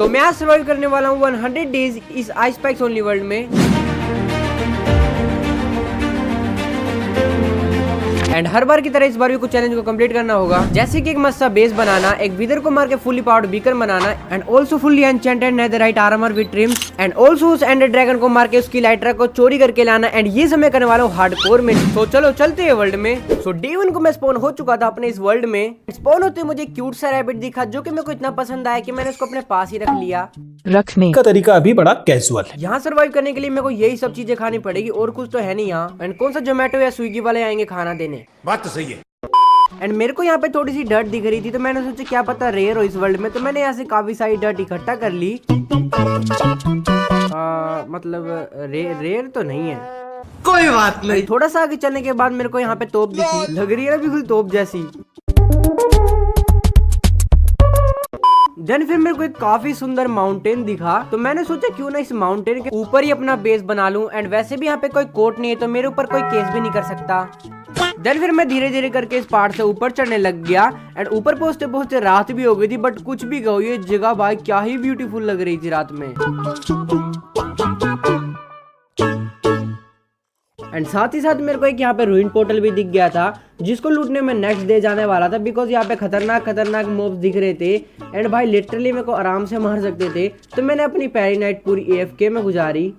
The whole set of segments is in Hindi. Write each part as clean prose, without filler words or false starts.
तो मैं आज सर्वाइव करने वाला हूँ 100 डेज इस आइस पैक्स ओनली वर्ल्ड में। एंड हर बार की तरह इस बार भी कुछ चैलेंज को कंप्लीट करना होगा, जैसे कि एक मस्त सा बेस बनाना, एक विदर को मार के fully powered beaker banana, and also fully enchanted netherite armour with TRIMS, and also उस एंडर ड्रैगन को मार के उसकी लाइट्रा को चोरी करके लाना। एंड ये सब मैं करने वाला हूँ हार्डकोर में। तो चलो चलते हैं वर्ल्ड में। सो डे 1 को मैं स्पॉन हो चुका था अपने इस वर्ल्ड में। स्पॉन होते मुझे क्यूट सा रैबिट दिखा जो कि मेरे को इतना पसंद आया कि मैंने उसको अपने पास ही रख लिया। रखने का तरीका अभी बड़ा कैजुअल है। यहाँ सर्वाइव करने के लिए मेरे को यही सब चीजें खानी पड़ेगी और कुछ तो है नहीं यहाँ। एंड कौन सा जोमेटो या स्विगी वाले आएंगे खाना देने। बात तो सही है। एंड मेरे को यहाँ पे थोड़ी सी डर्ट दिख रही थी, तो मैंने सोचा क्या पता रेयर हो इस वर्ल्ड में, तो मैंने यहाँ से काफी सारी डर्ट इकट्ठा कर ली। मतलब रेयर तो नहीं है, कोई बात नहीं। थोड़ा सा आगे चलने के बाद मेरे को यहाँ पे तोप दिखी, लग रही है ना बिल्कुल तोप जैसी। देन फिर मेरे को एक काफी सुंदर माउंटेन दिखा, तो मैंने सोचा क्यों ना इस माउंटेन के ऊपर ही अपना बेस बना लूं। एंड वैसे भी यहाँ पे कोई कोर्ट नहीं है, तो मेरे ऊपर कोई केस भी नहीं कर सकता। देन फिर मैं धीरे धीरे करके इस पहाड़ से ऊपर चढ़ने लग गया। एंड ऊपर पहुंचते पहुंचते रात भी हो गई थी, बट कुछ भी कहो ये जगह भाई क्या ही ब्यूटीफुल लग रही थी रात में। एंड साथ ही साथ मेरे को एक यहाँ पे रूइन पोर्टल भी दिख गया था, जिसको लूटने में नेक्स्ट डे जाने वाला था, बिकॉज यहाँ पे खतरनाक मॉब्स दिख रहे थे। एंड भाई लिटरली मेरे को आराम से मार सकते थे, तो मैंने अपनी पहली नाइट पूरी AFK में गुजारी।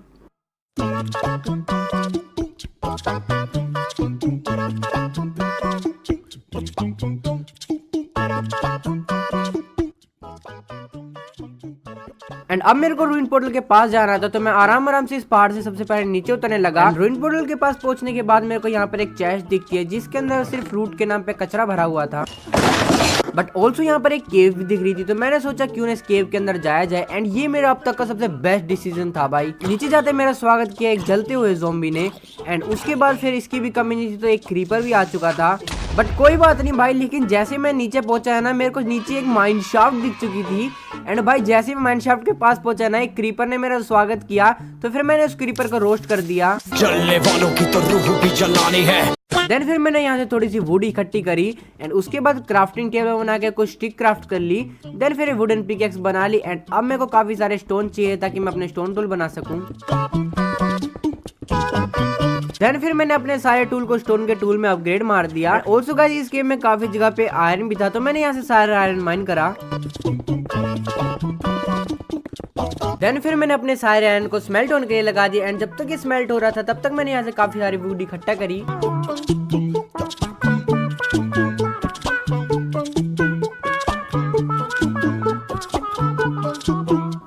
एंड अब मेरे को रूइन पोर्टल के पास जाना था, तो मैं आराम से इस पहाड़ से सबसे पहले नीचे उतरने लगा। रूइन पोर्टल के पास पहुंचने के बाद मेरे को यहाँ पर एक चेस्ट दिखती है, जिसके अंदर सिर्फ फ्रूट के नाम पे कचरा भरा हुआ था। बट ऑल्सो यहाँ पर एक केव भी दिख रही थी, तो मैंने सोचा क्यों ना इस केव के अंदर जाया जाए। एंड ये मेरा अब तक का सबसे बेस्ट डिसीजन था भाई। नीचे जाते मेरा स्वागत किया एक जलते हुए ज़ॉम्बी ने। एंड उसके बाद फिर इसकी भी कमी नहीं थी, तो एक क्रीपर भी आ चुका था। बट कोई बात नहीं भाई, लेकिन जैसे मैं नीचे पहुंचा है ना, मेरे को नीचे एक माइन शाफ्ट दिख चुकी थी। एंड भाई जैसे मैं माइन शाफ्ट के पास पहुंचा ना, एक क्रीपर ने मेरा स्वागत किया, तो फिर मैंने उस क्रीपर को रोस्ट कर दिया। जलने वालों की तो रूह भी जलानी है। देन फिर मैंने यहाँ से थोड़ी सी वुड इकट्ठी करी। एंड उसके बाद क्राफ्टिंग टेबल बना के कुछ स्टिक क्राफ्ट कर ली। देन फिर वुडन पिकेक्स बना ली। एंड अब मेरे को काफी सारे स्टोन चाहिए ताकि मैं अपने स्टोन टूल बना सकूं। देन फिर मैंने अपने सारे टूल को स्टोन के टूल में अपग्रेड मार दिया। ऑल्सो गाइस इस गेम में काफी जगह पे आयरन भी था, तो मैंने यहाँ से सारा आयरन माइन करा। देन फिर मैंने अपने सारे आयरन को स्मेल्ट होने के लिए लगा दिया। एंड जब तक ये स्मेल्ट हो रहा था, तब तक मैंने यहाँ से काफी सारी वुड इकट्ठा करी।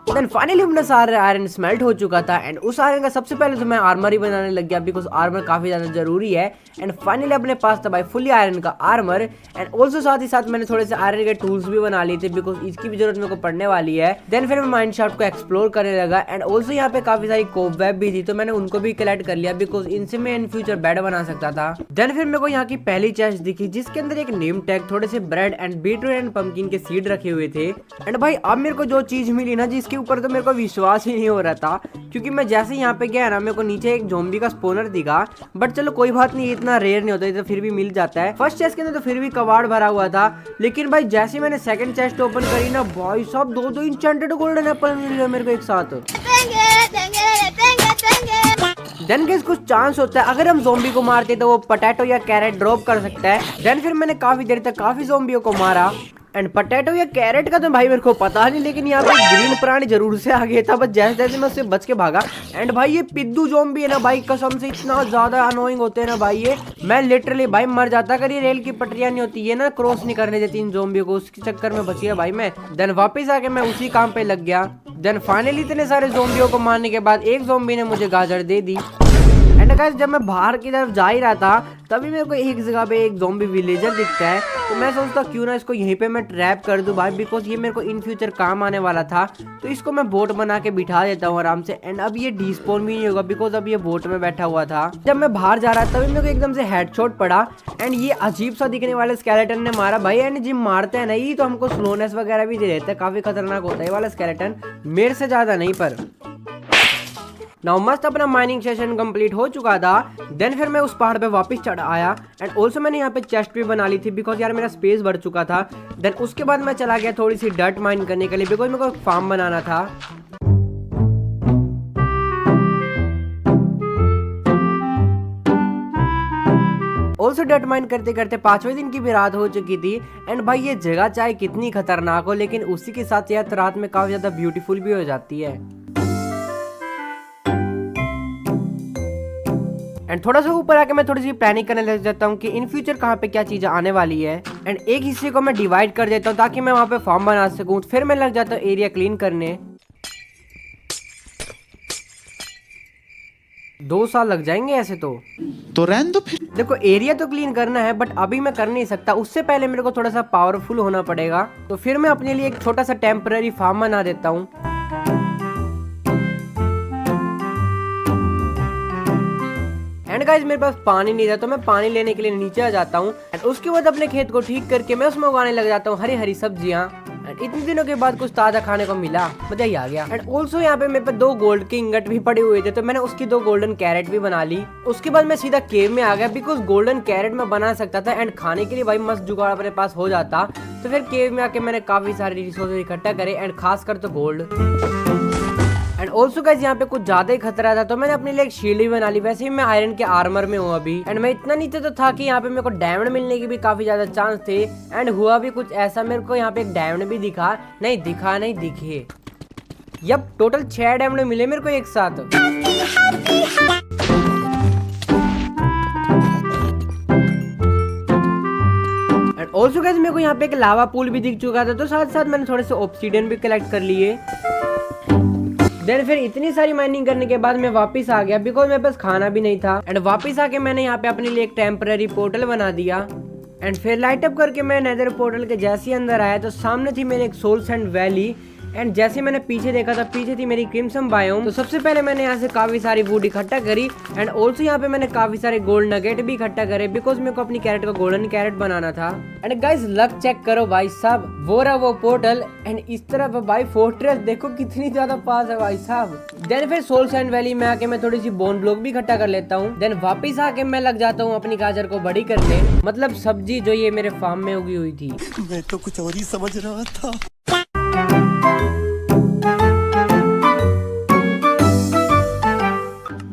देन फाइनली अपना सारा आयरन स्मेल्ट हो चुका था। एंड उस आयरन का सबसे पहले तो मैं आर्मर ही बनाने लग गया, बिकॉज आर्मर काफी ज्यादा जरूरी है। एंड फाइनली अपने पास था भाई फुली आयरन का आर्मर। एंड ऑल्सो साथ ही साथ मैंने थोड़े से आयरन के टूल्स भी बना लिए थे, बिकॉज इसकी भी जरूरत मेरे को पड़ने वाली है। देन फिर मैं माइन शाफ्ट को एक्सप्लोर करने लगा। एंड ऑल्सो यहाँ पे काफी सारी कोबवेब भी थी, तो मैंने उनको भी कलेक्ट कर लिया, बिकॉज इनसे मैं इन फ्यूचर बेड बना सकता था। देन फिर मेरे को यहाँ की पहली चेस्ट दिखी, जिसके अंदर एक नेम टैग, थोड़े से bread and beetroot and pumpkin के सीड रखे हुए थे। एंड भाई अब मेरे को जो चीज मिली ना, जिसके ऊपर तो मेरे को विश्वास ही नहीं हो रहा था, क्योंकि मैं जैसे यहाँ पे गया ना, मेरे को नीचे एक ज़ॉम्बी का स्पॉनर दिखा। बट चलो कोई बात नहीं, इतना रेयर नहीं होता, तो फिर भी मिल जाता है। फर्स्ट चेस्ट के अंदर तो फिर भी कबाड़ भरा हुआ था, लेकिन भाई जैसे मैंने सेकंड चेस्ट ओपन करी ना, भाई साहब दो इंचेंटेड गोल्डन एप्पल मिल गया मेरे को एक साथ। देन गाइस कुछ चांस होता है, अगर हम ज़ॉम्बी को मारते तो वो पोटैटो या कैरेट ड्रॉप कर सकता है। देन फिर मैंने काफी देर तक काफी ज़ॉम्बियों को मारा। एंड पोटैटो या कैरेट का तो भाई मेरे को पता नहीं, लेकिन यहाँ पे ग्रीन प्राणी जरूर से आ गया था, बस जैसे जैसे मैं उससे बच के भागा। एंड भाई ये पिद्दू ज़ॉम्बी है ना भाई, कसम से इतना ज्यादा अनोइंग होते हैं ना भाई ये, मैं लिटरली भाई मर जाता अगर ये रेल की पटरियां नहीं होती है ना, क्रॉस नहीं करने देती इन ज़ॉम्बियों को, उसके चक्कर में बच गया भाई मैं। देन वापस आके मैं उसी काम पे लग गया। देन फाइनली इतने सारे ज़ॉम्बियों को मारने के बाद एक ज़ॉम्बी ने मुझे गाजर दे दी। एंड गाइस जब मैं बाहर की तरफ जा ही रहा था, तभी मेरे को एक जगह पे एक ज़ॉम्बी विलेजर दिखता है, तो मैं सोचता क्यों ना इसको यहीं पे मैं ट्रैप कर दूं भाई, बिकॉज ये मेरे को इन फ्यूचर काम आने वाला था। तो इसको मैं बोट बना के बिठा देता हूँ आराम से। एंड अब ये डिस्पॉन भी नहीं होगा, बिकॉज अब ये बोट में बैठा हुआ था। जब मैं बाहर जा रहा था, तभी मेरे को एकदम से हेडशॉट पड़ा। एंड ये अजीब सा दिखने वाले स्केलेटन ने मारा भाई। एंड जिम मारते हैं ना ये, तो हमको स्लोनेस वगैरह भी दे देता है, काफी खतरनाक होता है ये वाला स्केलेटन, मेरे से ज्यादा नहीं पर। नाउ मस्त अपना माइनिंग सेशन कंप्लीट हो चुका था। देन फिर मैं उस पहाड़ पे वापस चढ़ आया एंड ऑल्सो मैंने यहाँ पे चेस्ट भी बना ली थी बिकॉज यार मेरा स्पेस बढ़ चुका था। देन उसके बाद मैं चला गया थोड़ी सी डर्ट माइन करने के लिए बिकॉज मेरे को एक फार्म बनाना था। ऑल्सो डर्ट माइन करते करते 5वें दिन की भी रात हो चुकी थी एंड भाई ये जगह चाहे कितनी खतरनाक हो लेकिन उसी के साथ यार रात में काफी ज्यादा ब्यूटीफुल भी हो जाती है। एंड थोड़ा सा ऊपर आके मैं थोड़ी सी प्लानिंग करने लग जाता हूँ कि इन फ्यूचर कहाँ पे क्या चीजें आने वाली है एंड एक हिस्से को मैं डिवाइड कर देता हूँ ताकि मैं वहाँ पे फार्म बना सकूँ। फिर मैं लग जाता हूँ एरिया क्लीन करने। 2 साल लग जाएंगे ऐसे तो रहने दो फिर। देखो एरिया तो क्लीन करना है बट अभी मैं कर नहीं सकता, उससे पहले मेरे को थोड़ा सा पावरफुल होना पड़ेगा। तो फिर मैं अपने लिए एक छोटा सा टेम्पररी फार्म बना देता हूँ। एंड गाइस मेरे पास पानी नहीं था तो मैं पानी लेने के लिए नीचे आ जाता हूँ एंड उसके बाद अपने खेत को ठीक करके मैं उसमें उगाने लग जाता हूँ हरी हरी सब्जियाँ। एंड इतने दिनों के बाद कुछ ताजा खाने को मिला, मजा ही आ गया। एंड ऑल्सो यहाँ पे मेरे पे 2 गोल्ड के इंगट भी पड़े हुए थे तो मैंने उसकी 2 गोल्डन कैरेट भी बना ली। उसके बाद मैं सीधा केव में आ गया बिकॉज गोल्डन कैरेट मैं बना सकता था एंड खाने के लिए भाई मस्त जुगाड़ अपने पास हो जाता। तो फिर केव में आके मैंने काफी सारे रिसोर्सेज इकट्ठा करे एंड खासकर तो गोल्ड। एंड ऑल्सो गाइस यहाँ पे कुछ ज्यादा ही खतरा था तो मैंने अपने लिए एक शील्ड भी बना ली। वैसे ही मैं आयरन के आर्मर में हूँ अभी एंड मैं इतना नीचे तो था कि यहाँ पे मेरे को डायमंड मिलने की भी काफी ज्यादा चांस थे एंड हुआ भी कुछ ऐसा, मेरे को यहाँ पे एक डायमंड भी दिखे। यप टोटल 6 डायमंड मिले मेरे को एक साथ। एंड ऑल्सो गाइस मेरे को यहाँ पे एक लावा पूल भी दिख चुका था तो साथ साथ मैंने थोड़े से ऑब्सीडियन भी कलेक्ट कर लिए। देन फिर इतनी सारी माइनिंग करने के बाद मैं वापस आ गया बिकॉज मेरे पास खाना भी नहीं था एंड वापस आके मैंने यहाँ पे अपने लिए एक टेम्पररी पोर्टल बना दिया। एंड फिर लाइट अप करके मैं नेदर पोर्टल के जैसे ही अंदर आया तो सामने थी मेरी एक सोल सैंड वैली एंड जैसे मैंने पीछे देखा था पीछे थी मेरी क्रिम्सन बायोम। तो सबसे पहले मैंने यहाँ से काफी सारी वुड इकट्ठा करी एंड ऑल्सो यहाँ पे मैंने काफी सारे गोल्ड नगेट भी इकट्ठा करे बिकॉज मेरे को अपनी कैरेट को गोल्डन कैरेट बनाना था। एंड गाइस लक चेक करो भाई साहब, वो रहा वो पोर्टल एंड इस तरफ भाई फोर्ट्रेस देखो कितनी ज्यादा पास है भाई साहब। देन फिर सोल सैंड वैली में आके मैं थोड़ी सी बोन ब्लॉक भी इकट्ठा कर लेता हूँ। देन वापिस आके मैं लग जाता हूँ अपनी गाजर को बड़ी करने, मतलब सब्जी जो ये मेरे फार्म में उगी हुई थी। मैं तो कुछ और ही समझ रहा था।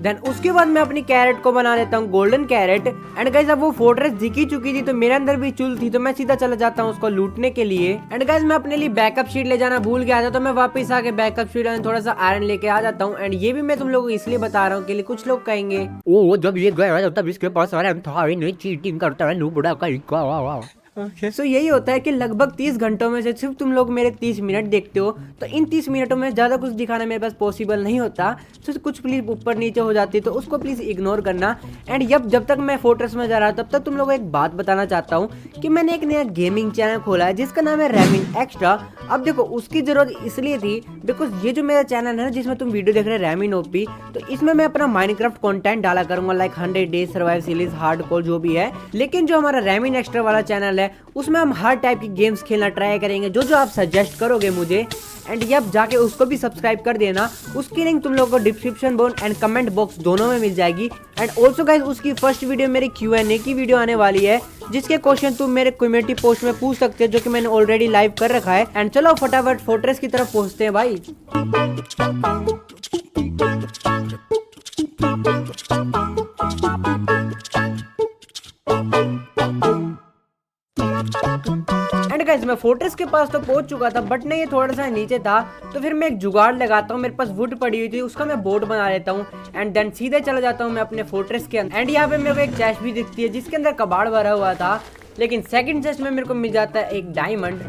देन उसके बाद मैं अपनी कैरेट को बना लेता हूँ गोल्डन कैरेट। एंड गाइस अब वो फोर्ट्रेस दिख ही चुकी थी तो मेरे अंदर भी चुल थी तो मैं सीधा चला जाता हूँ उसको लूटने के लिए। एंड गाइस मैं अपने लिए बैकअप शीट ले जाना भूल गया था तो मैं वापस आके बैकअप शीट और थोड़ा सा आयरन लेके आ जाता हूँ। एंड ये भी मैं तुम लोगों को इसलिए बता रहा हूँ कि कुछ लोग कहेंगे ओ जब ये गया तब इसके पास चीटिंग करता है नूब बुढ़ा का। सो यही होता है कि लगभग 30 घंटों में से सिर्फ तुम लोग मेरे 30 मिनट देखते हो तो इन 30 मिनटों में ज़्यादा कुछ दिखाना मेरे पास पॉसिबल नहीं होता। तो कुछ प्लीज़ ऊपर नीचे हो जाती है तो उसको प्लीज़ इग्नोर करना। एंड जब तक मैं फोर्ट्रेस में जा रहा हूँ तब तक तुम लोगों को एक बात बताना चाहता हूँ कि मैंने एक नया गेमिंग चैनल खोला है जिसका नाम है रैमिन एक्स्ट्रा। अब देखो उसकी जरूरत इसलिए थी बिकॉज ये जो मेरा चैनल है ना जिसमें तुम वीडियो देख रहे हैं रैमिन ओपी, तो इसमें मैं अपना माइनक्राफ्ट कंटेंट डाला करूंगा like 100 days survival series hardcore जो भी है। लेकिन जो हमारा रैमिन एक्स्ट्रा वाला चैनल है उसमें हम हर टाइप की गेम्स खेलना ट्राई करेंगे जो आप सजेस्ट करोगे मुझे। एंड ये जाके उसको भी सब्सक्राइब कर देना, उसकी लिंक तुम लोगों को description box and comment box दोनों में मिल जाएगी। एंड ऑल्सो गाइस उसकी फर्स्ट वीडियो मेरी Q&A की वीडियो आने वाली है जिसके क्वेश्चन तुम मेरे कम्युनिटी पोस्ट में पूछ सकते हो जो कि मैंने ऑलरेडी लाइव कर रखा है। एंड चलो फटाफट फोर्ट्रेस की तरफ पहुंचते हैं भाई। एंड गाइस मैं फोर्ट्रेस के पास तो पहुंच चुका था बट नहीं ये थोड़ा सा नीचे था तो फिर मैं एक जुगाड़ लगाता हूँ, मेरे पास वुड पड़ी हुई थी उसका मैं बोट बना लेता हूँ एंड देन सीधे चला जाता हूँ मैं अपने फोर्ट्रेस के अंदर। एंड यहाँ पे मेरे को एक चेस्ट भी दिखती है जिसके अंदर कबाड़ भरा हुआ था लेकिन सेकंड चेस्ट में मेरे को मिल जाता है एक डायमंड।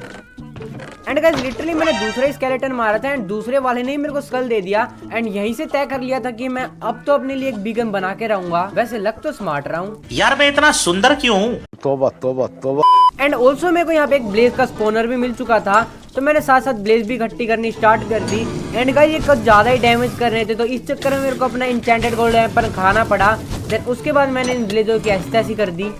एंड गाइस लिटरली मैंने दूसरे स्केलेटन मारा था एंड दूसरे वाले ने मेरे को स्कल दे दिया एंड यहीं से तय कर लिया था कि मैं अब तो अपने लिए एक बिगन बना के रहूंगा। वैसे लग तो स्मार्ट रहा हूँ यार, मैं इतना सुंदर क्यों हूँ? तोबा तोबा तोबा। एंड ऑल्सो मेरे को यहाँ पे एक ब्लेज का स्पॉनर भी मिल चुका था तो मैंने साथ साथ ब्लेज भी इकट्ठी करनी स्टार्ट कर दी। एंड गाइस ये कुछ ज्यादा ही डैमेज कर रहे थे तो इस चक्कर में मेरे को अपना इंचेंटेड गोल्ड एप्पल खाना पड़ा। देन उसके बाद मैंने इन ब्लेजों की ऐसी कर दी।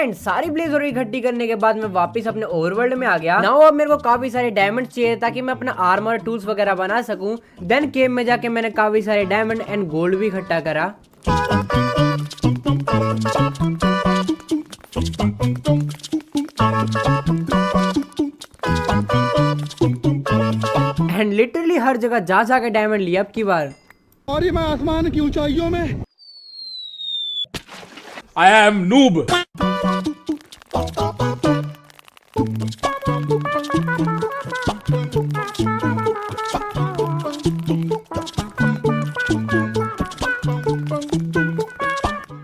एंड सारी ब्लेजर इकट्ठी करने के बाद मैं वापस अपने ओवरवर्ल्ड में आ गया। नाउ अब मेरे को काफी सारे डायमंड चाहिए ताकि मैं अपना आर्मर टूल्स वगैरह बना सकूं। देन केव में जाके मैंने काफी सारे डायमंड एंड गोल्ड भी इकट्ठा करा। एंड लिटरली हर जगह जा के डायमंड लिया अब की बार। और ये मैं आसमान की ऊंचाइयों में। I am noob.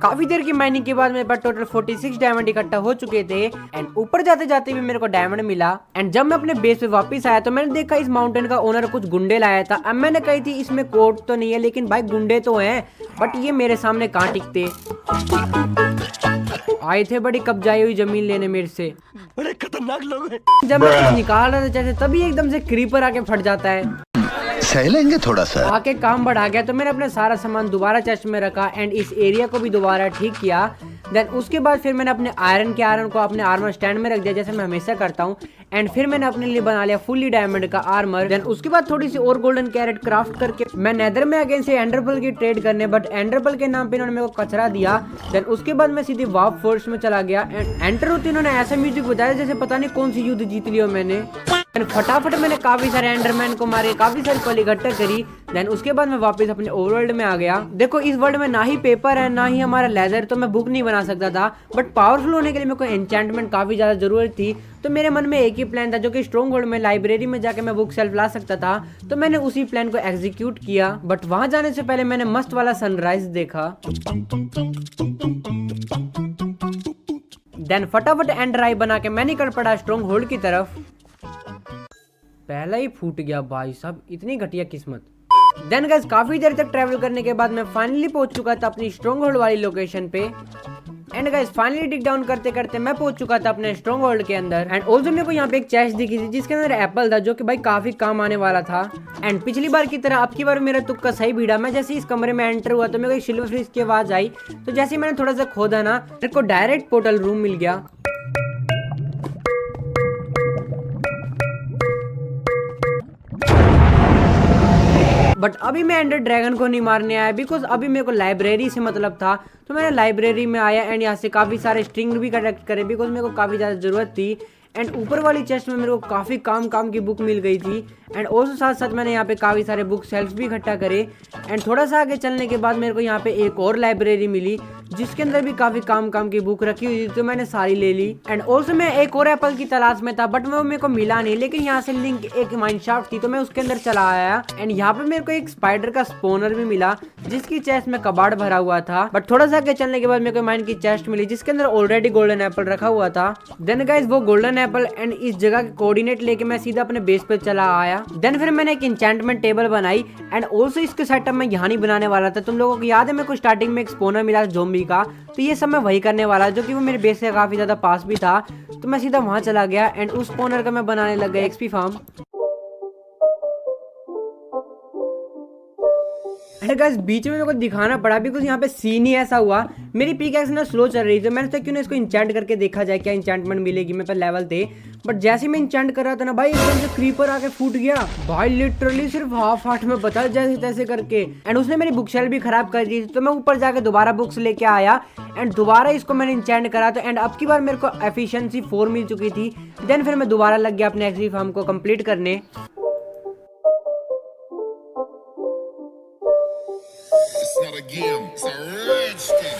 काफी देर की माइनिंग के बाद मेरे पास टोटल 46 डायमंड इकट्ठा हो चुके थे एंड ऊपर जाते जाते भी मेरे को डायमंड मिला। एंड जब मैं अपने बेस पे वापस आया तो मैंने देखा इस माउंटेन का ओनर कुछ गुंडे लाया था। अब मैंने कही थी इसमें कोड तो नहीं है, लेकिन भाई गुंडे तो हैं, बट ये मेरे सामने कहाँ टिकते। आए थे बड़ी कब्जाई हुई जमीन लेने मेरे से। बड़े खतरनाक लोग हैं। जब मैं कुछ निकाल रहा था जैसे तभी एकदम से क्रीपर आके फट जाता है। सह लेंगे थोड़ा सा। आके काम बढ़ा गया तो मैंने अपना सारा सामान दोबारा चेस्ट में रखा एंड इस एरिया को भी दोबारा ठीक किया। देन उसके बाद फिर मैंने अपने आयरन को अपने आर्मर स्टैंड में रख दिया जैसे मैं हमेशा करता हूँ। एंड फिर मैंने अपने लिए बना लिया फुल्ली डायमंड का आर्मर। देन उसके बाद थोड़ी सी और गोल्डन कैरेट क्राफ्ट करके मैं नेदर में अगेन से एंडरपल की ट्रेड करने, बट एंडरपल के नाम पे इन्होंने मेरे को कचरा दिया। देन उसके बाद मैं सीधे वार्प फोर्स में चला गया एंड एंटर होते इन्होंने ऐसा म्यूजिक बजाया जैसे पता नहीं कौन सी युद्ध जीत लिया मैंने। फटाफट मैंने काफी सारे एंडरमैन को मारे, काफी सारी पल इकट्ठा करी। देन उसके बाद मैं वापस अपने ओवरवर्ल्ड में आ गया। देखो इस वर्ल्ड में ना ही पेपर है ना ही हमारा लेदर, तो मैं बुक नहीं बना सकता था, बट पावरफुल होने के लिए मेरे को एन्चेंटमेंट काफी ज्यादा जरूरत थी। तो मेरे मन में एक ही प्लान था जो कि स्ट्रॉन्ग होल्ड में लाइब्रेरी में जाके मैं बुक सेल्फ ला सकता था। तो मैंने उसी प्लान को एग्जीक्यूट किया, बट वहां जाने से पहले मैंने मस्त वाला सनराइज देखा। देन फटाफट एंडर आई बना के मैं निकल पड़ा स्ट्रॉन्ग होल्ड की तरफ। पहला ही फूट गया भाई साहब, इतनी घटिया किस्मत। देन गाइस काफी देर तक ट्रैवल करने के बाद मैं फाइनली पहुंच चुका था अपनी स्ट्रॉन्ग होल्ड वाली लोकेशन पे। And guys finally dig down करते करते मैं पहुंच चुका था अपने स्ट्रॉन्ग होल्ड के अंदर। एंड ऑल्सो मेरे को यहाँ पे एक चेस्ट दिखी थी जिसके अंदर एप्पल था जो कि भाई काफी काम आने वाला था। एंड पिछली बार की तरह अब की बार मेरा तुक्का सही भिड़ा। मैं जैसे इस कमरे में एंटर हुआ तो मेरे को एक सिल्वर फिश की आवाज आई। तो जैसे मैंने थोड़ा सा खोदा ना, मेरे को डायरेक्ट पोर्टल रूम मिल गया। बट अभी मैं एंडर ड्रैगन को नहीं मारने आया बिकॉज अभी मेरे को लाइब्रेरी से मतलब था। तो मैंने लाइब्रेरी में आया एंड यहाँ से काफ़ी सारे स्ट्रिंग भी कलेक्ट करे बिकॉज मेरे को काफ़ी ज़्यादा ज़रूरत थी। एंड ऊपर वाली चेस्ट में मेरे को काफ़ी काम की बुक मिल गई थी। एंड ऑल्सो साथ साथ मैंने यहाँ पे काफ़ी सारे बुक सेल्फ भी इकट्ठा करे। एंड थोड़ा सा आगे चलने के बाद मेरे को यहाँ पे एक और लाइब्रेरी मिली जिसके अंदर भी काफ़ी काम की बुक रखी हुई थी, तो मैंने सारी ले ली। एंड ऑल्सो मैं एक और एप्पल की तलाश में था बट वो मेरे को मिला नहीं, लेकिन यहाँ से लिंक एक माइनशाफ्ट थी तो मैं उसके अंदर चला आया। एंड यहाँ पे मेरे को एक स्पाइडर का स्पोनर भी मिला जिसकी चेस्ट में कबाड़ भरा हुआ था। बट थोड़ा सा आगे चलने के बाद मेरे को माइन की चेस्ट मिली जिसके अंदर ऑलरेडी गोल्डन एप्पल रखा हुआ था। देन गाइस वो गोल्डन एप्पल एंड इस जगह के कोऑर्डिनेट लेके मैं सीधा अपने बेस पे चला आया। देन फिर मैंने एक इंचेंटमेंट टेबल बनाई एंड ऑल्सो इसके सेटअप मैं यहाँ नहीं बनाने वाला था। तुम लोगों को याद है मेरे को स्टार्टिंग में एक स्पोनर मिला ज़ोंबी का, तो ये सब मैं वही करने वाला जो कि वो मेरे बेस से काफी ज्यादा पास भी था। तो मैं सीधा वहां चला गया एंड उस स्पोनर का मैं बनाने लग गया एक्सपी फार्म। एंड गाइस बीच में मेरे को दिखाना पड़ा बिकॉज यहाँ पे सीन ही ऐसा हुआ, मेरी पिकैक्स ना स्लो चल रही थी। मैंने सोचा क्यों ना इसको इंचेंट करके देखा जाए क्या इंचेंटमेंट मिलेगी। मेरे पे लेवल थे बट जैसे मैं इंचेंट कर रहा था ना भाई एकदम से क्रीपर आके फूट गया भाई, लिटरली सिर्फ हाफ हार्ट में बता जैसे तैसे करके। एंड उसने मेरी बुक शेल्फ भी खराब कर दी थी। तो मैं ऊपर जाके दोबारा बुक्स लेके आया एंड दोबारा इसको मैंने इंचेंट करा। तो एंड अब की बार मेरे को एफिशिएंसी 4 मिल चुकी थी। देन फिर मैं दोबारा लग गया अपने एक्सपी फार्म को कंप्लीट करने। Not a game, it's a rich thing.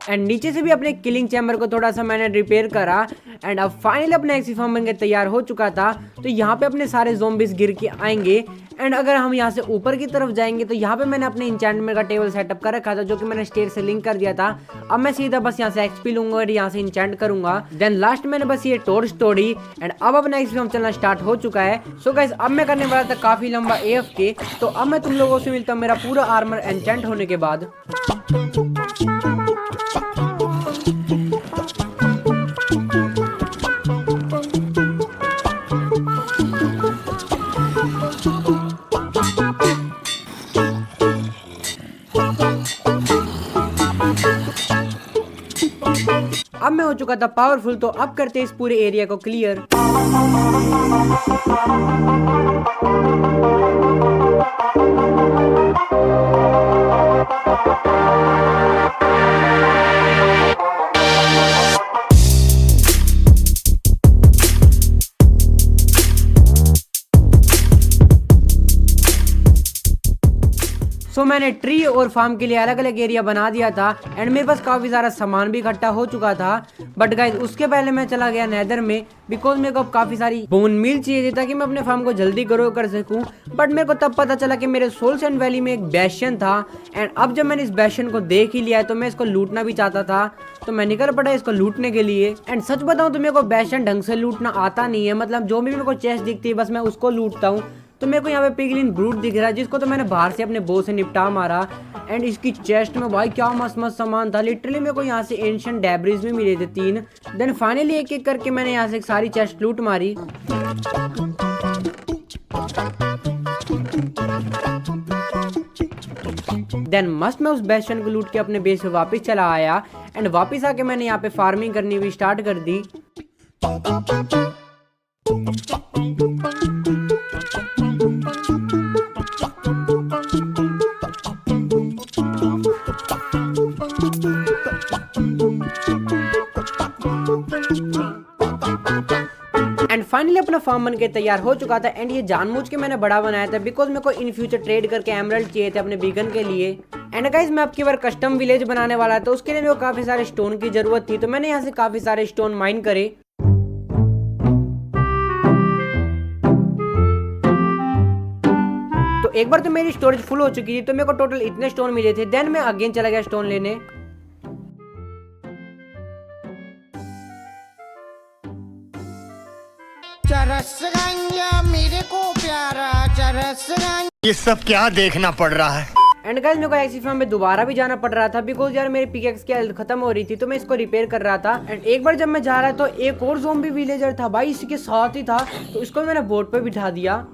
And नीचे से भी अपने किलिंग चैम्बर को थोड़ा सा मैंने रिपेयर करा एंड अब फाइनली अपना एक्सपी फार्म बनकर तैयार हो चुका था। तो यहाँ पे अपने सारे ज़ोंबीज गिर के आएंगे। एंड अगर हम यहाँ से ऊपर की तरफ जाएंगे तो यहाँ पे मैंने अपने इंचेंटमेंट का टेबल सेटअप कर रखा था जो कि मैंने स्टेयर से लिंक कर दिया था। अब मैं सीधा बस यहाँ से एक्सपी लूंगा और यहाँ से इंचेंट करूंगा। देन लास्ट मैंने बस ये टॉर्च तोड़ी एंड अब अपना एक्सपी फार्म चलना स्टार्ट हो चुका है। सो गाइस अब मैं करने वाला था काफी लंबा AFK। तो अब मैं तुम लोगों से मिलता हूँ मेरा पूरा आर्मर एन्चेंट होने के बाद। अब मैं हो चुका था पावरफुल, तो अब करते इस पूरे एरिया को क्लियर। सो मैंने ट्री और फार्म के लिए अलग अलग एरिया बना दिया था एंड मेरे पास काफ़ी सारा सामान भी इकट्ठा हो चुका था। बट गाइस उसके पहले मैं चला गया नेदर में, बिकॉज मेरे को अब काफ़ी सारी बोन मील चाहिए थी ताकि मैं अपने फार्म को जल्दी ग्रो कर सकूं। बट मेरे को तब पता चला कि मेरे सोल सैंड वैली में एक बेशन था एंड अब जब मैंने इस बेशन को देख ही लिया है तो मैं इसको लूटना भी चाहता था, तो मैं निकल पड़ा इसको लूटने के लिए। एंड सच बताऊं तो मेरे को बेशन ढंग से लूटना आता नहीं है, मतलब जो भी मेरे को चेस्ट दिखती है बस मैं उसको लूटता हूँ। तो मेरे को यहाँ पे पिगलिन ब्रूट दिख रहा है जिसको तो मैंने बाहर से अपने बो से निपटा मारा। एंड इसकी चेस्ट में भाई क्या मस्त मस्त सामान था, लिटरली मेरे को यहाँ से एंशिएंट डेब्रिज भी मिले थे 3। देन फाइनली एक एक करके मैंने यहाँ से सारी चेस्ट लूट मारी। देन मस्त मैं उस बेशन को लूट के अपने बेस पे वापस चला आया एंड वापस आके मैंने यहाँ पे फार्मिंग करनी भी स्टार्ट कर दी। एंड फाइनली अपना फार्म बन के तैयार हो चुका था एंड ये जानबूझ के मैंने बड़ा बनाया था बिकॉज मेरे को इन फ्यूचर ट्रेड करके एमरल्ड चाहिए थे अपने बीगन के लिए। एंड गाइस मैं अब की बार कस्टम विलेज बनाने वाला था, तो उसके लिए मेरे को काफी सारे स्टोन की जरूरत थी, तो मैंने यहाँ से काफी सारे स्टोन माइन करे। तो एक बार तो मेरी स्टोरेज फुल हो चुकी थी, तो मेरे को टोटल इतने स्टोन मिले थे। देन मैं अगेन चला गया स्टोन लेने। मेरे को प्यारा चरसगंज। ये सब क्या देखना पड़ रहा है। एंड गाइस मेरे को एक्सी फार्म में दोबारा भी जाना पड़ रहा था बिकॉज यार मेरी पिकेक्स की हेल्थ खत्म हो रही थी, तो मैं इसको रिपेयर कर रहा था। एंड एक बार जब मैं जा रहा था तो एक और ज़ॉम्बी विलेजर था भाई, इसी के साथ ही था, तो इसको मैंने बोट पे बिठा दिया।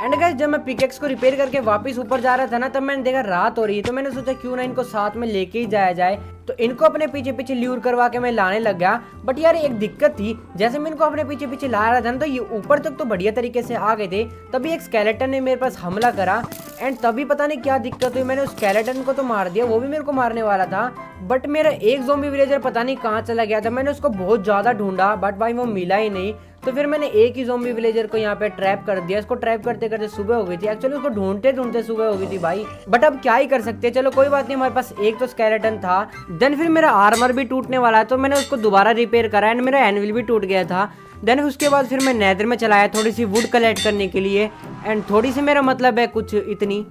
एंड गाइस जब मैं पिकेक्स को रिपेयर करके वापस ऊपर जा रहा था ना, तब मैंने देखा रात हो रही है, तो मैंने सोचा क्यों ना इनको साथ में लेके ही जाया जाए। तो इनको अपने पीछे पीछे ल्यूर करवा के मैं लाने लग गया। बट यार एक दिक्कत थी, जैसे मैं इनको अपने पीछे पीछे ला रहा था ना, तो ये ऊपर तक तो बढ़िया तरीके से आ गए थे, तभी एक स्केलेटन ने मेरे पास हमला करा। एंड तभी पता नहीं क्या दिक्कत हुई, मैंने उस स्केलेटन को तो मार दिया, वो भी मेरे को मारने वाला था। बट मेरा एक ज़ॉम्बी विलेजर पता नहीं कहाँ चला गया था, मैंने उसको बहुत ज़्यादा ढूंढा बट भाई वो मिला ही नहीं। तो फिर मैंने एक ही ज़ॉम्बी विलेजर को यहाँ पे ट्रैप कर दिया। इसको ट्रैप करते करते सुबह हो गई थी, एक्चुअली उसको ढूंढते ढूंढते सुबह हो गई थी भाई। बट अब क्या ही कर सकते हैं, चलो कोई बात नहीं, हमारे पास एक तो स्केलेटन था। देन फिर मेरा आर्मर भी टूटने वाला है, तो मैंने उसको दोबारा रिपेयर करा एंड मेरा एनविल भी टूट गया था। देन उसके बाद फिर मैं नेदर में चलाया थोड़ी सी वुड कलेक्ट करने के लिए। एंड थोड़ी सी मेरा मतलब है कुछ इतनी।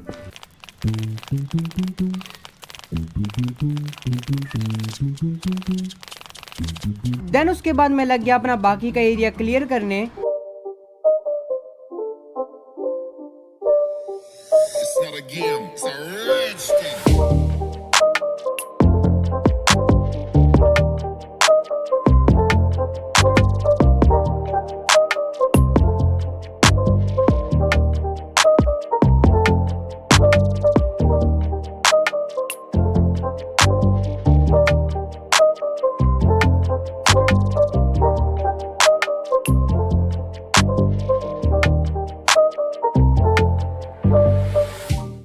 देन उसके बाद मैं लग गया अपना बाकी का एरिया क्लियर करने। It's not a game, it's a rich thing.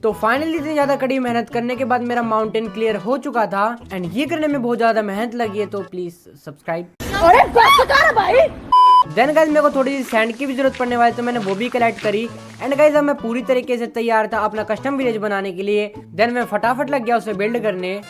तो फाइनली इतनी ज्यादा कड़ी मेहनत करने के बाद मेरा माउंटेन क्लियर हो चुका था एंड ये करने में बहुत ज्यादा मेहनत लगी है, तो प्लीज सब्सक्राइब। अरे बस कर भाई। देन गाइस मेरे को थोड़ी सी सैंड की भी जरूरत पड़ने वाली, तो मैंने वो भी कलेक्ट करी। एंड गाइस अब मैं पूरी तरीके से तैयार था अपना कस्टम विलेज बनाने के लिए। देन मैं फटाफट लग गया उसे बिल्ड करने।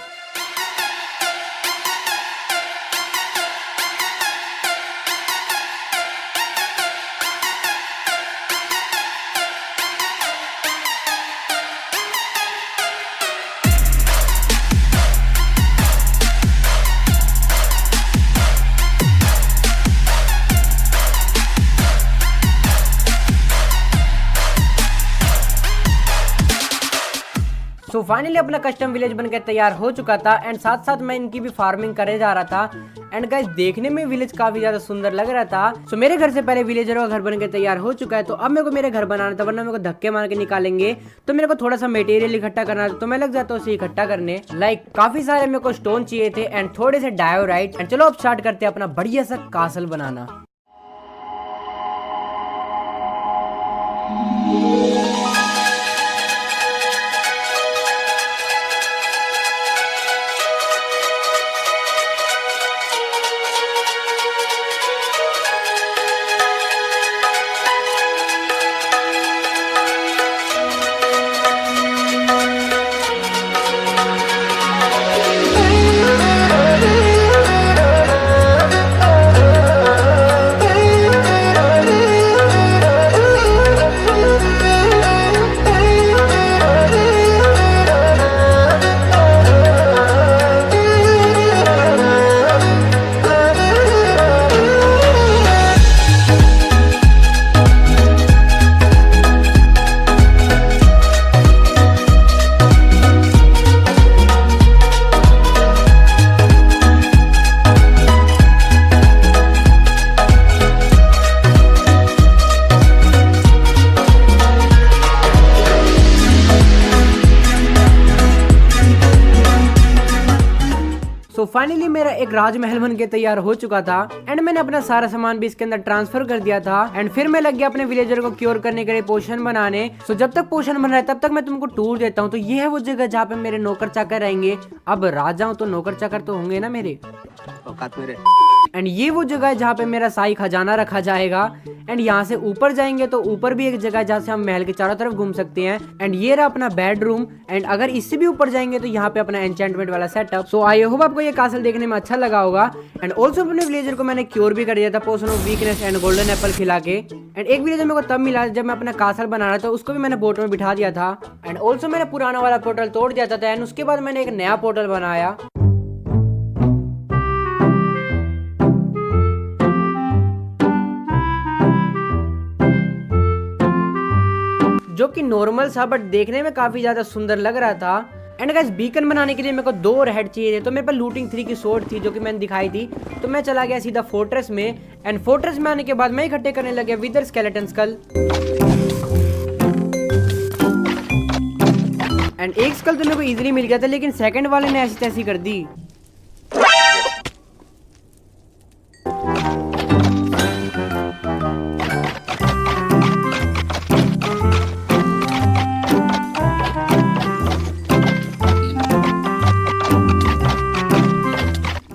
सो फाइनली अपना कस्टम विलेज बनकर तैयार हो चुका था एंड साथ साथ मैं इनकी भी फार्मिंग करे जा रहा था। एंड गाइस देखने में विलेज काफी ज्यादा सुंदर लग रहा था। सो मेरे घर से पहले विलेजर का घर बनकर तैयार हो चुका है, तो अब मेरे को मेरे घर बनाना था, वरना मेरे को धक्के मार के निकालेंगे। तो मेरे को थोड़ा सा मटेरियल इकट्ठा करना था, तो मैं लग जाता हूँ उसे इकट्ठा करने। लाइक काफी सारे मेरे को स्टोन चाहिए थे एंड थोड़े से डायोराइट। एंड चलो अब स्टार्ट करते हैं अपना बढ़िया सा कासल बनाना। सो फाइनली मेरा एक राजमहल बन के तैयार हो चुका था एंड मैंने अपना सारा सामान भी इसके अंदर ट्रांसफर कर दिया था। एंड फिर मैं लग गया अपने विलेजर को क्योर करने के लिए पोशन बनाने। सो जब तक पोशन बन रहा है तब तक मैं तुमको टूर देता हूँ। तो ये है वो जगह जहाँ पे मेरे नौकर चाकर रहेंगे। अब राजा हूँ तो नौकर चाकर तो होंगे ना मेरे। एंड ये वो जगह है जहाँ पे मेरा शाही खजाना रखा जाएगा। एंड यहाँ से ऊपर जाएंगे तो ऊपर भी एक जगह है जहाँ से हम महल के चारों तरफ घूम सकते हैं। एंड ये रहा अपना बेडरूम। एंड अगर इससे भी ऊपर जाएंगे तो यहाँ पे अपना एन्चेंटमेंट वाला सेटअप। सो आई होप आपको ये कासल देखने में अच्छा लगा होगा। एंड ऑल्सो अपने विलेजर को मैंने क्योर भी कर दिया था potion of weakness and golden apple खिला के। एंड एक विलेजर मेरे को तब मिला जब मैं अपना कासल बना रहा था, उसको भी मैंने बोट में बिठा दिया था। एंड ऑल्सो मैंने पुराना वाला पोर्टल तोड़ दिया था एंड उसके बाद मैंने एक नया पोर्टल बनाया जो कि नॉर्मल था बट देखने में काफी ज्यादा सुंदर लग रहा था। एंड गाइस बीकन बनाने के लिए मेरे को 2 रेड चाहिए थे, तो मेरे पास लूटिंग 3 की सोर्ड थी जो कि मैंने दिखाई थी। तो मैं चला गया सीधा फोर्ट्रेस में। एंड फोर्ट्रेस में आने के बाद मैं इकट्ठे करने लग गया विदर स्केलेटन स्कल। एंड एक स्कल तो मेरे को इजीली मिल गया था, लेकिन सेकंड वाले ने ऐसी तैसी कर दी।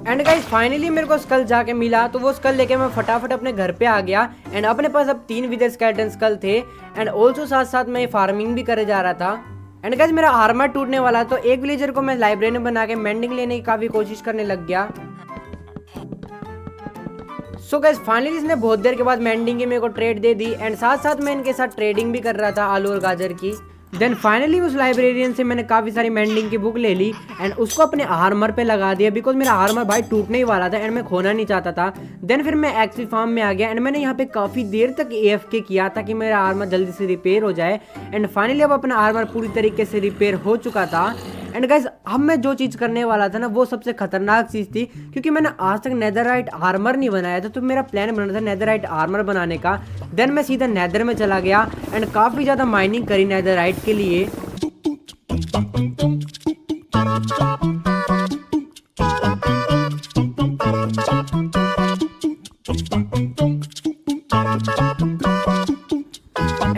एंड गाइस फाइनली मेरे को स्कल जाके मिला, तो वो स्कल लेके मैं फटाफट अपने घर पे आ गया। एंड अपने पास अब 3 विदर स्केलेटन स्कल थे। एंड ऑल्सो साथ साथ मैं फार्मिंग भी करे जा रहा था। एंड गाइस मेरा आर्मर टूटने वाला, तो एक विलेजर को मैं लाइब्रेरी में बना के मेंडिंग लेने की काफी कोशिश करने लग गया। सो गाइस फाइनली इसने बहुत देर के बाद मेंडिंग की मेरे को ट्रेड दे दी। एंड साथ साथ मैं इनके साथ ट्रेडिंग भी कर रहा था आलू और गाजर की। देन फाइनली उस लाइब्रेरियन से मैंने काफी सारी मेंडिंग की बुक ले ली एंड उसको अपने आर्मर पे लगा दिया, बिकॉज मेरा आर्मर भाई टूटने ही वाला था एंड मैं खोना नहीं चाहता था। देन फिर मैं एक्सपी फार्म में आ गया एंड मैंने यहाँ पे काफी देर तक AFK किया ताकि मेरा आर्मर जल्दी से रिपेयर हो जाए। एंड फाइनली अब अपना आर्मर पूरी तरीके से रिपेयर हो चुका था। एंड गाइस अब मैं जो चीज करने वाला था ना, वो सबसे खतरनाक चीज थी, क्योंकि मैंने आज तक नेदरराइट आर्मर नहीं बनाया था। तो मेरा प्लान बना था नेदरराइट आर्मर बनाने का। देन मैं सीधा नेदर में चला गया एंड काफी ज्यादा माइनिंग करी नेदरराइट के लिए।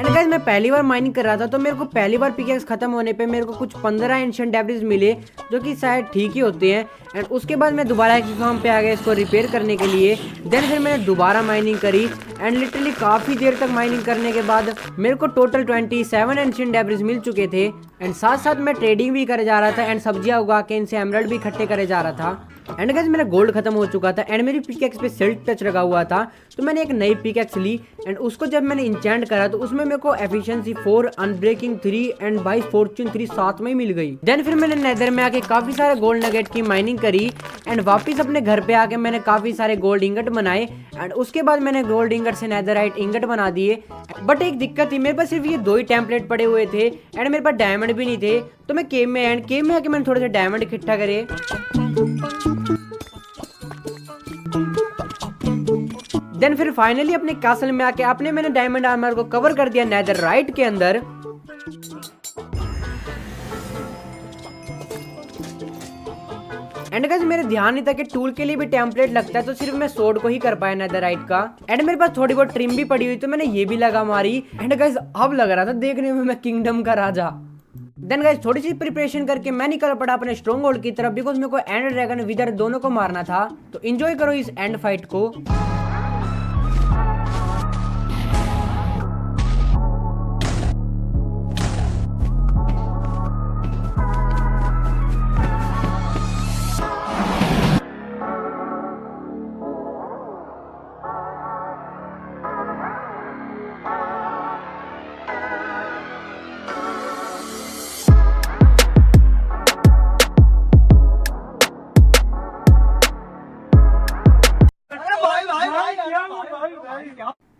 गाइस मैं पहली बार माइनिंग कर रहा था, तो मेरे को पहली बार पिकेक्स खत्म होने पे मेरे को कुछ 15 एंशिएंट डेब्रिस मिले, जो कि शायद ठीक ही होते हैं। एंड उसके बाद मैं दोबारा एक्सपी फार्म पे आ गया इसको रिपेयर करने के लिए। देन फिर मैंने दोबारा माइनिंग करी एंड लिटरली काफ़ी देर तक माइनिंग करने के बाद मेरे को टोटल 27 एंशिएंट डेब्रिस मिल चुके थे। एंड साथ साथ मैं ट्रेडिंग भी करे जा रहा था एंड सब्जियां उगा के इनसे एमरल्ड भी इकट्ठे करे जा रहा था। एंड गाइस मेरा गोल्ड खत्म हो चुका था एंड मेरी पिकैक्स पे सिल्क टच लगा हुआ था, तो मैंने एक नई पिकैक्स ली एंड उसको जब मैंने इंचेंट करा तो उसमें मेरे को efficiency 4, unbreaking 3 and by Fortune 3 साथ में ही मिल गई। देन फिर मैंने नेदर में आके काफी सारे गोल्ड नगेट की माइनिंग करी एंड वापस अपने घर पे आके मैंने काफी सारे गोल्ड इंगट बनाए एंड उसके बाद मैंने गोल्ड इंगट से नेदरराइट इंगट बना दिए। बट एक दिक्कत थी, मेरे पास सिर्फ ये 2 ही टेम्पलेट पड़े हुए थे एंड मेरे पास डायमंड भी नहीं थे, तो मैं केव में आके मैंने थोड़े से डायमंड इकट्ठा करे। देन फिर फाइनली अपने कैसल में आके मैंने डायमंड आर्मर को कवर कर दिया नेदरराइट के अंदर। एंड गाइस मेरे ध्यान नहीं था कि टूल के लिए भी टेम्पलेट लगता है, तो सिर्फ मैं सोर्ड को ही कर पाया नेदरराइट का। एंड मेरे पास थोड़ी बहुत ट्रिम भी पड़ी हुई, तो मैंने ये भी लगा मारी। एंड गाइस अब लग रहा था देखने में मैं किंगडम का राजा। देन गाइस थोड़ी सी प्रिपरेशन करके मैं निकल पड़ा अपने स्ट्रॉन्ग होल्ड की तरफ, बिकॉज मेरे को एंड ड्रैगन विदर दोनों को मारना था। तो एंजॉय करो इस एंड फाइट को।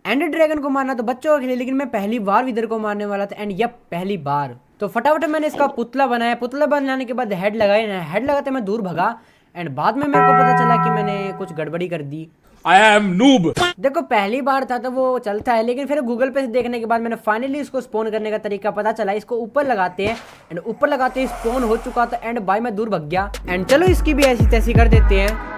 एंड ड्रैगन को मारना तो बच्चों का खेल है, लेकिन मैं पहली बार विदर को मारने वाला था। एंड यप पहली बार। तो फटाफट मैंने इसका पुतला बनाया। पुतला बनाने के बाद हेड लगाया, हेड लगाते मैं दूर भगा एंड बाद में मेरे को पता चला कि मैंने कुछ गड़बड़ी कर दी। I am noob. देखो पहली बार था तो वो चलता है, लेकिन फिर गूगल पे से देखने के बाद मैंने फाइनली इसको स्पॉन करने का तरीका पता चला। इसको ऊपर लगाते हैं एंड ऊपर लगाते ही स्पॉन हो चुका था एंड बाय मैं दूर भग गया। एंड चलो इसकी भी ऐसी तैसी कर देते हैं।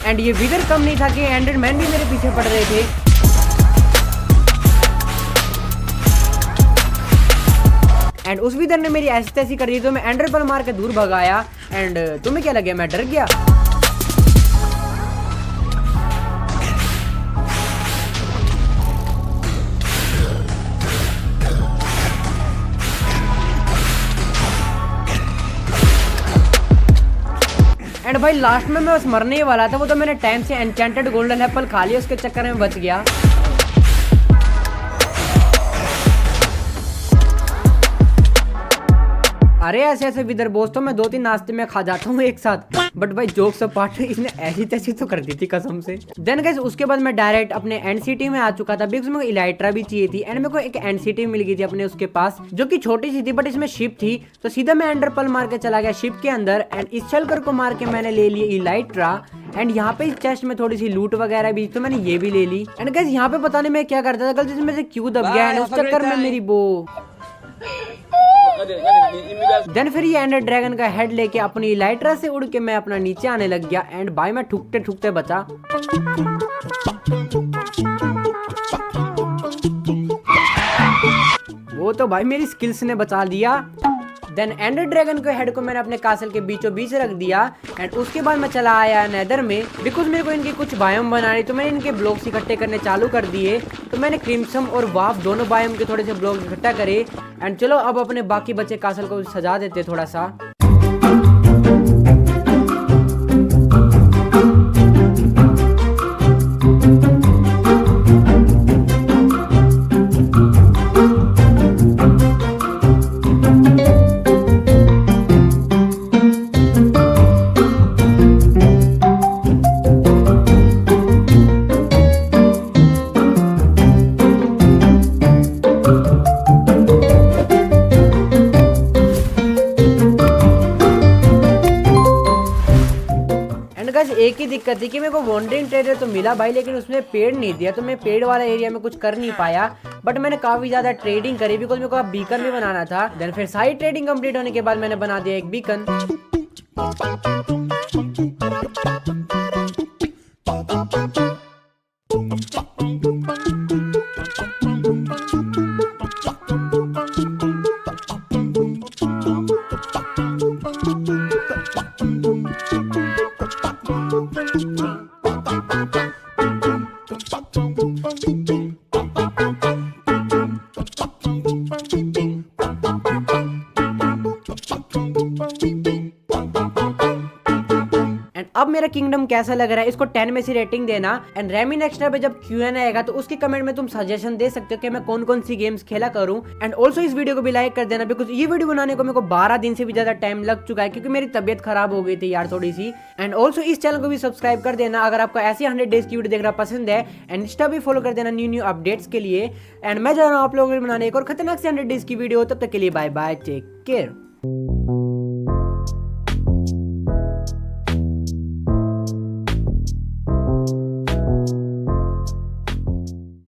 एंड ये विदर कम नहीं था कि एंडरमैन भी मेरे पीछे पड़ रहे थे। एंड उस विदर ने मेरी ऐसी तैसी कर दी, तो मैं एंडर पर मार के दूर भगाया। एंड तुम्हें क्या लगे मैं डर गया? एंड भाई लास्ट में मैं बस मरने ही वाला था, वो तो मैंने टाइम से एन्चेंटेड गोल्डन एप्पल खा लिया, उसके चक्कर में बच गया। अरे ऐसे ऐसे विदर बॉस तो मैं 2-3 नाश्ते में खा जाता हूँ एक साथ। बट भाई जोक्स अपार्ट, इसने ऐसी तैसी तो कर दी थी कसम से। देन गाइस उसके बाद मैं डायरेक्ट अपने एंड सिटी में आ चुका था, बिकॉज मेरे को इलाइट्रा भी चाहिए थी एंड मेरे को एक एंड सिटी मिल गई थी अपने उसके पास, जो कि छोटी सी थी बट इसमें शिप थी। तो सीधा मैं एंडर पर्ल मार के चला गया शिप के अंदर एंड इस शल्कर को मार के मैंने ले लिया इलाइट्रा। एंड यहाँ पे इस चेस्ट में थोड़ी सी लूट वगैरह भी, तो मैंने ये भी ले ली। एंड गाइस यहाँ पे पता नहीं मैं क्या करता था, गलती से मेरे से क्यों दब गया एंड उस चक्कर में मेरी वो। देन फिर ये एंडर ड्रैगन का हेड लेके अपनी इलाइट्रा से उड़ के मैं अपना नीचे आने लग गया एंड भाई मैं ठुकते ठुकते बचा। वो तो भाई मेरी स्किल्स ने बचा दिया। देन एंडर ड्रैगन के हेड को मैंने अपने कासल के बीचों बीच रख दिया एंड उसके बाद मैं चला आया नेदर में, बिकॉज मेरे को इनके कुछ बायोम बनाने, तो मैंने इनके ब्लॉक्स इकट्ठे करने चालू कर दिए। तो मैंने क्रिम्सन और वाफ दोनों बायोम के थोड़े से ब्लॉक्स इकट्ठा करे एंड चलो अब अपने बाकी बचे कासल को सजा देते थोड़ा सा। एक ही दिक्कत थी कि मेरे को वॉन्डरिंग ट्रेडर तो मिला भाई, लेकिन उसने पेड़ नहीं दिया, तो मैं पेड़ वाला एरिया में कुछ कर नहीं पाया। बट मैंने काफी ज्यादा ट्रेडिंग करी, बिकॉज मेरे को अब बीकन भी बनाना था। देन फिर सारी ट्रेडिंग कंप्लीट होने के बाद मैंने बना दिया एक बीकन। एंड अब मेरा किंगडम कैसा लग रहा है इसको 10 में से रेटिंग देना। एंड रेमी नेक्स्ट्रा पे जब Q&A आएगा तो उसके कमेंट में तुम सजेशन दे सकते हो कि मैं कौन कौन सी गेम्स खेला करूं। एंड ऑल्सो इस वीडियो को भी लाइक कर देना, बिकॉज ये वीडियो बनाने को मेरे को 12 दिन से भी ज्यादा टाइम लग चुका है क्योंकि मेरी तबियत खराब हो गई थी यार थोड़ी सी। एंड ऑल्सो इस चैनल को भी सब्सक्राइब कर देना अगर आपको ऐसी 100 डेज की वीडियो देखना पसंद है। एंड इंस्टा भी फॉलो कर देना न्यू अपडेट्स के लिए। एंड मैं जा रहा हूँ आप लोगों को बनाने एक और खतरनाक से 100 डेज की वीडियो। तब तक के लिए बाय बाय, टेक केयर।